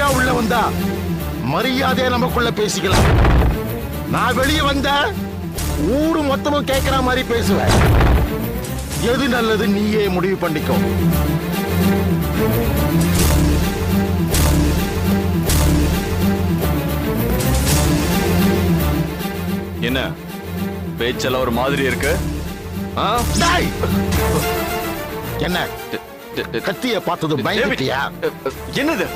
நீயா உள்ள வந்தா மரியாதையா நமக்குள்ள பேசிக்கலாம். நான் வெளியே வந்த ஊரு மொத்தமும் கேட்கிற மாதிரி பேசுவேன். எது நல்லது நீயே முடிவு பண்ணிக்கோ. என்ன பேச்செல்லாம் ஒரு மாதிரி இருக்கு? என்ன கத்திய பார்த்தது பயந்துட்டியா? என்னது?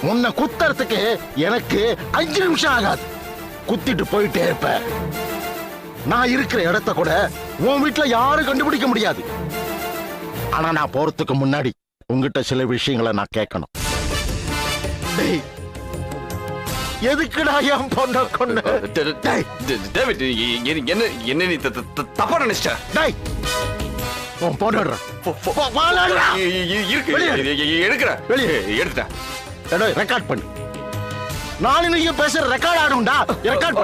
உன்னை குத்துறதுக்கு எனக்கு 5 நிமிஷம் ஆகாது. குத்திட்டு போயிட்டே இருப்ப. நான் இருக்கிற இடத்த கூட உன் வீட்டுல யாரும் கண்டுபிடிக்க முடியாது. ஆனா நான் போறதுக்கு முன்னாடி உங்ககிட்ட சில விஷயங்களை நான் கேட்கணும். எதுக்குடா என் பொண்ண கொண்டு? என்ன நீ தப்பா நினைச்ச? உன் பொண்ணு ரெக்கார்ட் பண்ணு. நானும் நீங்க பேசுற ரெக்கார்ட் ஆடும்டா. ரெக்கார்ட்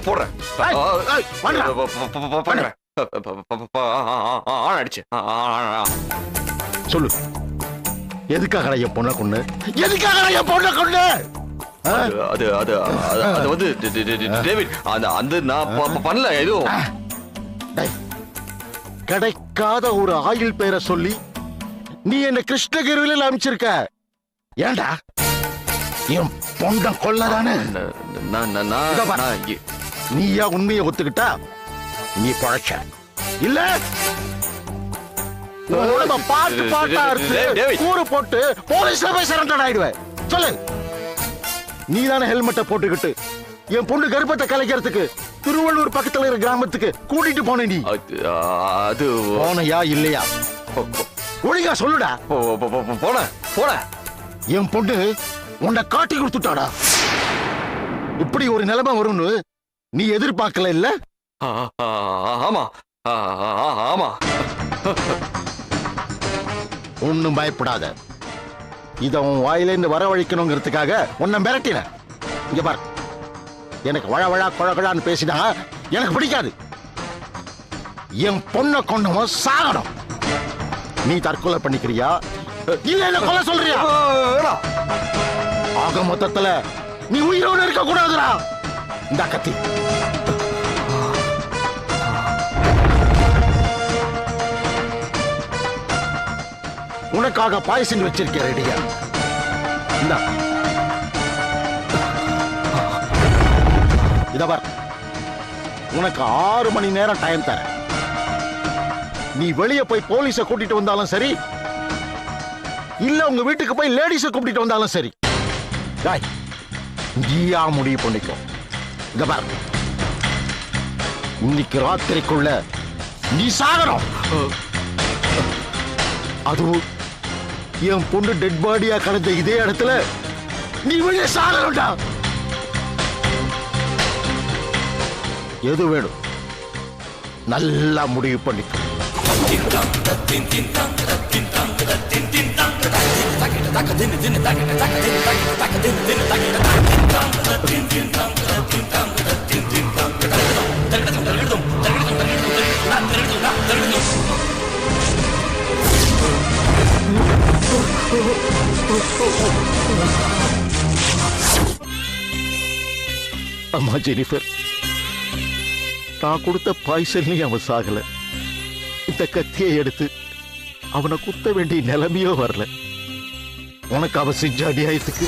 போடுறேன். சொல்லு, எதுக்காக என் பொண்ணை கொண்டு? எதுக்காக என் பொண்ணை கொண்டு? அது அது அது வந்து டேவிட், அந்த நான் பண்ணல எதுவும். கிடைக்காத ஒரு ஆயில் பேரை சொல்லி நீ என்ன கிருஷ்ணகிரியில அமைச்சிருக்க. ஏண்டா என் பொண்ண கொல்லதானே? நீயா உண்மையை ஒத்துக்கிட்டா நீ பழச்ச. இல்ல பாட்டு பாட்டா இருக்கு கூறு போட்டு போலீஸ்ல போய் சரண்டர் ஆயிடுவேன். சொல்லு, நீ தானே ஹெல்மெட்டை போட்டுக்கிட்டு என் பொண்ணு கர்ப்பத்தை கலைக்கிறதுக்கு திருவள்ளூர் பக்கத்துல இருக்கிற கிராமத்துக்கு கூட்டிட்டு போன. நீ அது போனையா இல்லையா? ஒழுங்கா சொல்லுடா. போன போன என் பொண்ணு உன்னை காட்டி கொடுத்துட்டாடா. இப்படி ஒரு நிலைமை வரும்னு நீ எதிர்பார்க்கல இல்ல? ஆமா ஆமா. ஒன்னும் பயப்படாத. இத உன் வாயிலிருந்து வரவழைக்கணுங்கிறதுக்காக உன்னை மிரட்டின. இங்க பாரு, எனக்கு வழவழா கொழகழான்னு பேசினா எனக்கு பிடிக்காது. என் பொண்ணை கொண்டவன் சாகணும். நீ தற்கொலை பண்ணிக்கிறியா இல்ல என்ன கொலை சொல்றியா? ஆக மொத்தத்துல நீ உயிரோடு இருக்க கூடாதுடா. இந்த கத்தி உனக்காக பாய்சன் வச்சிருக்கேன் ரெடியா. இந்த இதவர் உனக்கு 6 மணி நேரம் டைம் தரேன். நீ வெளியே போய் போலீஸை கூட்டிட்டு வந்தாலும் சரி, இல்ல உங்க வீட்டுக்கு போய் லேடிஸை கூட்டிட்டு வந்தாலும் சரி, நீயா முடிவு பண்ணிக்கோ. இந்த பார், இன்னைக்கு ராத்திரிக்குள்ள நீ சாகணும். அதுவும் என் பொண்ணு டெட் பாடியா கடந்த இதே இடத்துல நீ வெளியே சாகணும்டா. எது வேணும் நல்லா முடிவு பண்ணிக்கோ. அம்மா ஜெனிஃபர், நான் கொடுத்த பாய்சன்லயும் அவன் சாகல. இந்த கத்தியை எடுத்து அவனை குத்த வேண்டிய நிலைமையோ வரல. உனக்கு அவன் செஞ்ச அநியாயத்துக்கு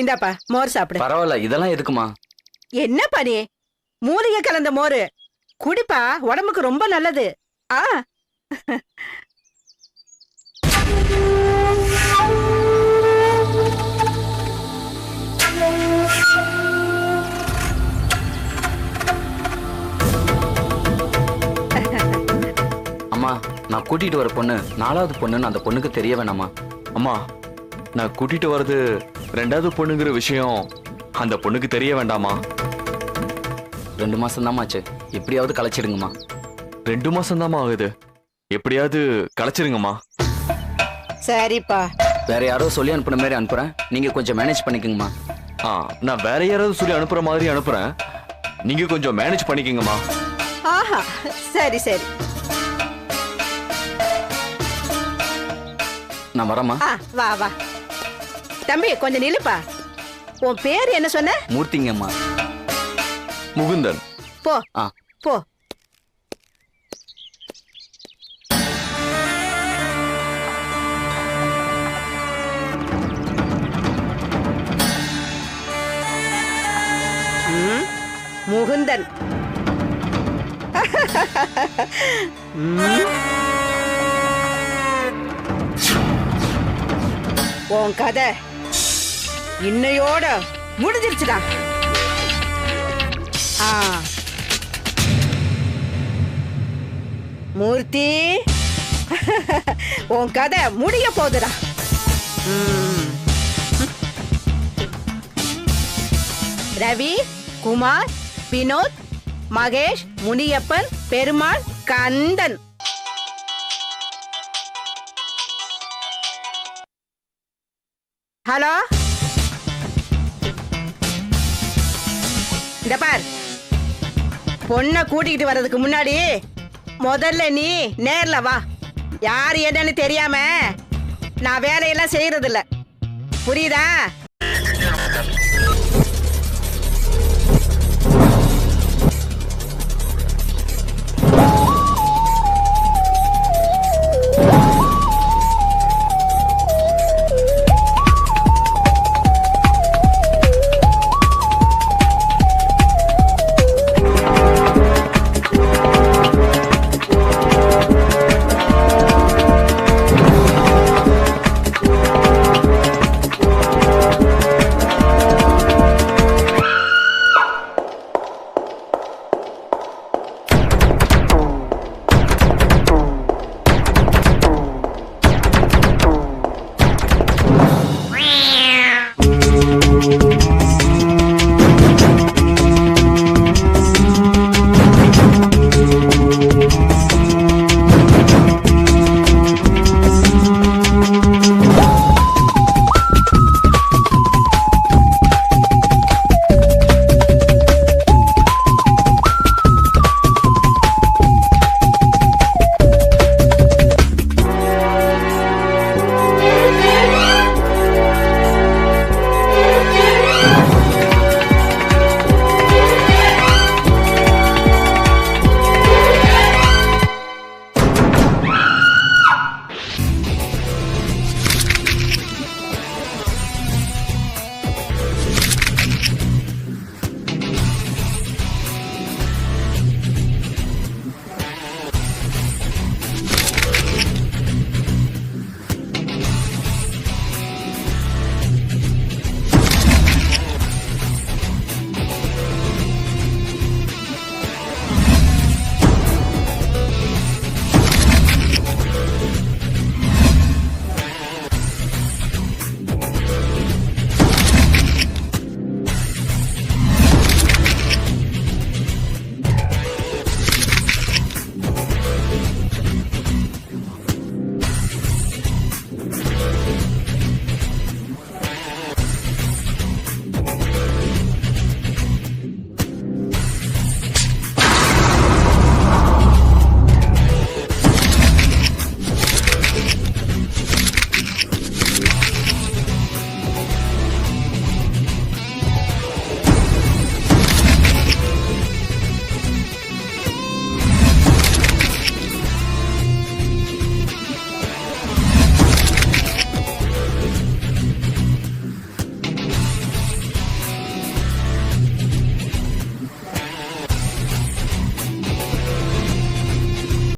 இந்தாப்பா மோர் சாப்பிடு. பரவாயில்ல, இதெல்லாம் எதுக்குமா? என்ன பண்ணி மூலிகை கலந்த மோரு குடிப்பா, உடம்புக்கு ரொம்ப நல்லது. ஆ அம்மா நான் கூட்டிட்டு வர பொண்ணு 4வது பொண்ணுன்னு அந்த பொண்ணுக்கு தெரிய வேணாமா? அம்மா நான் கூட்டிட்டு வர்றது 2வது பொண்ணுங்கிற விஷயம் அந்த பொண்ணுக்கு தெரிய வேண்டாமா? 2 மாசம் தாமாச்சு, எப்படியாவது கலைச்சிடுங்கம்மா. 2 மாசம் தாம்மா ஆகுது, எப்படியாவது கலைச்சிருங்கம்மா. சரிப்பா. வேற யாரோ சொல்லி அனுப்புன மாதிரி அனுப்புறேன், நீங்க கொஞ்சம் மேனேஜ் பண்ணிக்கங்கம்மா. நான் வேற யாராவது சொல்லி அனுப்புற மாதிரி அனுப்புறேன், நீங்க கொஞ்சம் மேனேஜ் பண்ணிக்கங்கம்மா. ஆஹா, சரி சரி. நான் வரேம்மா. வா வா தம்பி, கொஞ்சம் நில்லுப்பா. உன் பேர் என்ன சொன்ன? மூர்த்திங்கம்மா. முகுந்தன். போ போ. முகுந்தன். உன் கதை இன்னையோட முடிஞ்சிருச்சுடா. மூர்த்தி, உன் கதை முடிய போகுதுடா. ரவி, குமார், வினோத், மகேஷ், முனியப்பன், பெருமாள், கந்தன். ஹலோ, இந்த பார், பொண்ணை கூட்டிக்கிட்டு வர்றதுக்கு முன்னாடி முதல்ல நீ நேர்ல வா. யார் என்னன்னு தெரியாம நான் வேலையெல்லாம் செய்யறது இல்ல, புரியுதா?